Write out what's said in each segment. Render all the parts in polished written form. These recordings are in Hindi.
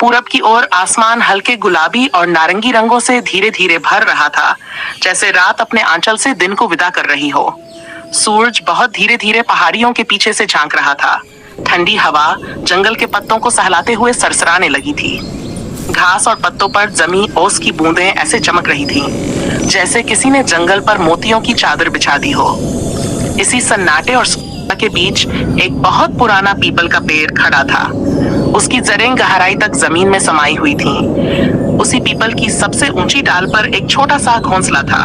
पूरब की ओर आसमान हल्के गुलाबी और नारंगी रंगों से धीरे धीरे भर रहा था, जैसे रात अपने आंचल से दिन को विदा कर रही हो। सूरज बहुत धीरे धीरे पहाड़ियों के पीछे से झांक रहा था। ठंडी हवा जंगल के पत्तों को सहलाते हुए सरसराने लगी थी। घास और पत्तों पर जमी ओस की बूंदें ऐसे चमक रही थीं, जैसे किसी ने जंगल पर मोतियों की चादर बिछा दी हो। इसी सन्नाटे और के बीच एक बहुत पुराना पीपल का पेड़ खड़ा था। उसकी जड़ें गहराई तक जमीन में समाई हुई थीं। उसी पीपल की सबसे ऊंची डाल पर एक छोटा सा घोंसला था।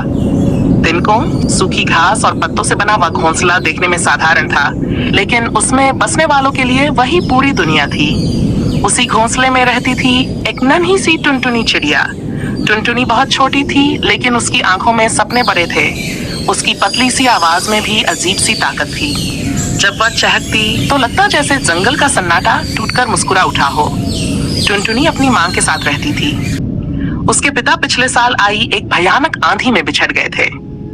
दिन को सूखी घास और पत्तों से बना वह घोंसला देखने में साधारण था, लेकिन उसमें बसने वालों के लिए वही पूरी दुनिया थी। उसी घोंसले में रहती थी एक नन्ही सी टुनटुनी चिड़िया। टुनटुनी बहुत छोटी थी, लेकिन उसकी आंखों में सपने बड़े थे। उसकी पतली सी आवाज में भी अजीब सी ताकत थी। जब वह चहकती तो लगता जैसे जंगल का सन्नाटा टूटकर मुस्कुरा उठा हो। टुनटुनी अपनी मां के साथ रहती थी। उसके पिता पिछले साल आई एक भयानक आंधी में बिछड़ गए थे।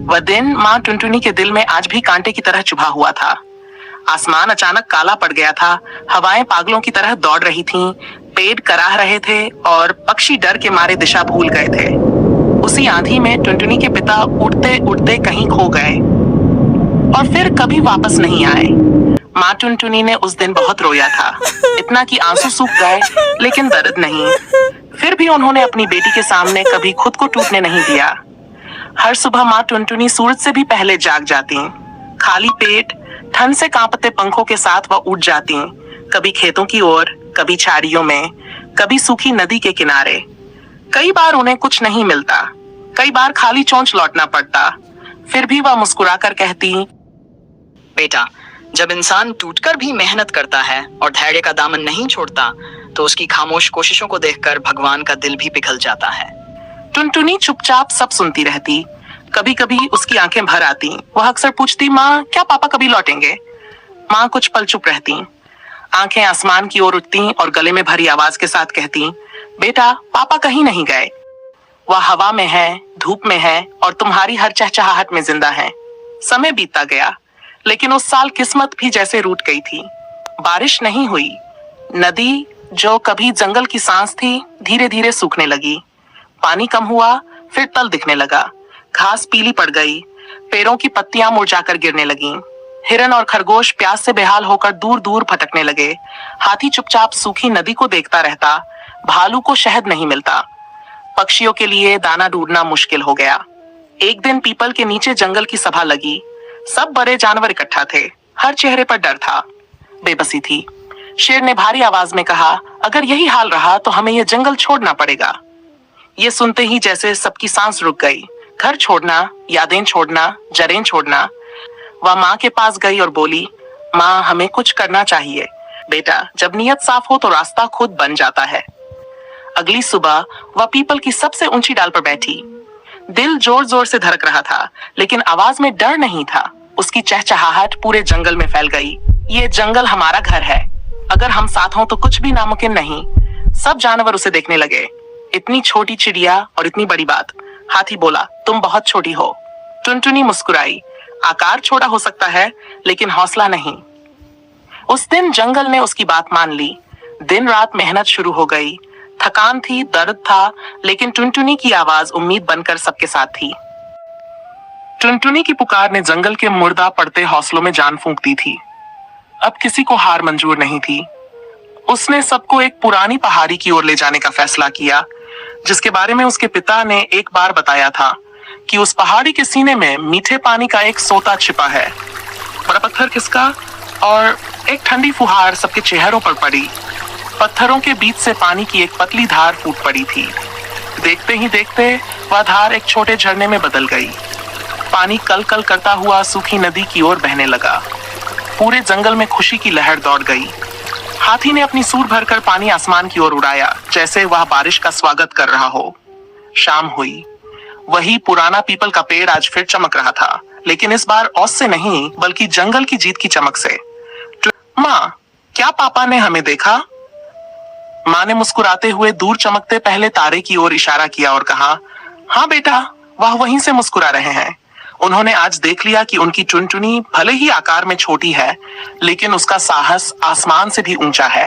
वह दिन मां टुनटुनी के दिल में आज भी कांटे की तरह चुभा हुआ था। आसमान अचानक काला पड़ गया था। हवाएं पागलों की तरह दौड़ रही थीं, पेड़ कराह रहे थे और पक्षी डर के मारे दिशा भूल गए थे। उसी आंधी में टुनटुनी के पिता उड़ते उड़ते कहीं खो गए और फिर कभी वापस नहीं आए। माँ टुनटुनी ने उस दिन बहुत रोया था, इतना कि आंसू सूख गए, लेकिन दर्द नहीं। फिर भी उन्होंने अपनी बेटी के सामने कभी खुद को टूटने नहीं दिया। हर सुबह माँ टुनटुनी सूरज से भी पहले जाग जाती। खाली पेट, ठंड से कांपते पंखों के साथ वह उठ जाती, कभी खेतों की ओर, कभी झाड़ियों में, कभी सूखी नदी के किनारे। कई बार उन्हें कुछ नहीं मिलता, कई बार खाली चोंच लौटना पड़ता। फिर भी वह मुस्कुराकर कहती, बेटा, जब इंसान टूटकर भी मेहनत करता है और धैर्य का दामन नहीं छोड़ता, तो उसकी खामोश कोशिशों को देखकर भगवान का दिल भी पिघल जाता है। टुनटुनी चुपचाप सब सुनती रहती। कभी कभी उसकी आंखें भर आती। वह अक्सर पूछती, माँ क्या पापा कभी लौटेंगे? माँ कुछ पल चुप रहती, आंखें आसमान की ओर उठती और गले में भरी आवाज के साथ कहती, बेटा पापा कहीं नहीं गए। वह हवा में है, धूप में है और तुम्हारी हर चहचहाहट में जिंदा है। समय बीतता गया, लेकिन उस साल किस्मत भी जैसे रूठ गई थी। बारिश नहीं हुई। नदी जो कभी जंगल की सांस थी, धीरे धीरे सूखने लगी। पानी कम हुआ, फिर तल दिखने लगा। घास पीली पड़ गई, पेड़ों की पत्तियां मुरझाकर गिरने लगीं। हिरन और खरगोश प्यास से बेहाल होकर दूर दूर भटकने लगे। हाथी चुपचाप सूखी नदी को देखता रहता। भालू को शहद नहीं मिलता। पक्षियों के लिए दाना ढूंढना मुश्किल हो गया। एक दिन पीपल के नीचे जंगल की सभा लगी। सब बड़े जानवर इकट्ठा थे। हर चेहरे पर डर था, बेबसी थी। शेर ने भारी आवाज में कहा, अगर यही हाल रहा तो हमें यह जंगल छोड़ना पड़ेगा। ये सुनते ही जैसे सबकी सांस रुक गई। घर छोड़ना, यादें छोड़ना, जड़ें छोड़ना। वह माँ के पास गई और बोली, माँ हमें कुछ करना चाहिए। बेटा, जब नीयत साफ हो तो रास्ता खुद बन जाता है। अगली सुबह वह पीपल की सबसे ऊंची डाल पर बैठी। दिल जोर जोर से धड़क रहा था, लेकिन आवाज में डर नहीं था। उसकी चहचहाहट पूरे जंगल में फैल गई। ये जंगल हमारा घर है। अगर हम साथ हों तो कुछ भी नामुमकिन नहीं। सब जानवर उसे देखने लगे। इतनी छोटी चिड़िया और इतनी बड़ी बात। हाथी बोला, तुम बहुत छोटी हो। टुनटुनी मुस्कुराई, आकार छोटा हो सकता है, लेकिन हौसला नहीं। उस दिन जंगल ने उसकी बात मान ली। दिन रात मेहनत शुरू हो गई। थकान थी, दर्द था, लेकिन टुनटुनी की आवाज उम्मीद बनकर सबके साथ थी। टुनटुनी की पुकार ने जंगल के मुर्दा पड़ते हौसलों में जान फूंक दी थी। अब किसी को हार मंजूर नहीं थी। उसने सबको एक पुरानी पहाड़ी की ओर ले जाने का फैसला किया, जिसके बारे में उसके पिता ने एक बार बताया था कि उस पहाड़ी के सीने में मीठे पानी का एक सोता छिपा है। बड़ा पत्थर खिसका और एक ठंडी फुहार सबके चेहरों पर पड़ी। पत्थरों के बीच से पानी की एक पतली धार फूट पड़ी थी। देखते ही देखते वह धार एक छोटे झरने में बदल गई। पानी कल कल करता हुआ सूखी नदी की ओर बहने लगा। पूरे जंगल में खुशी की लहर दौड़ गई। हाथी ने अपनी सूंड भरकर पानी आसमान की ओर उड़ाया, जैसे वह बारिश का स्वागत कर रहा हो। शाम हुई। वही पुराना पीपल का पेड़ आज फिर चमक रहा था, लेकिन इस बार औस से नहीं, बल्कि जंगल की जीत की चमक से। माँ, क्या पापा ने हमें देखा? माँ ने मुस्कुराते हुए दूर चमकते पहले तारे की ओर इशारा किया और कहा, हाँ बेटा, वह वहीं से मुस्कुरा रहे हैं। उन्होंने आज देख लिया कि उनकी टुनटुनी भले ही आकार में छोटी है, लेकिन उसका साहस आसमान से भी ऊंचा है।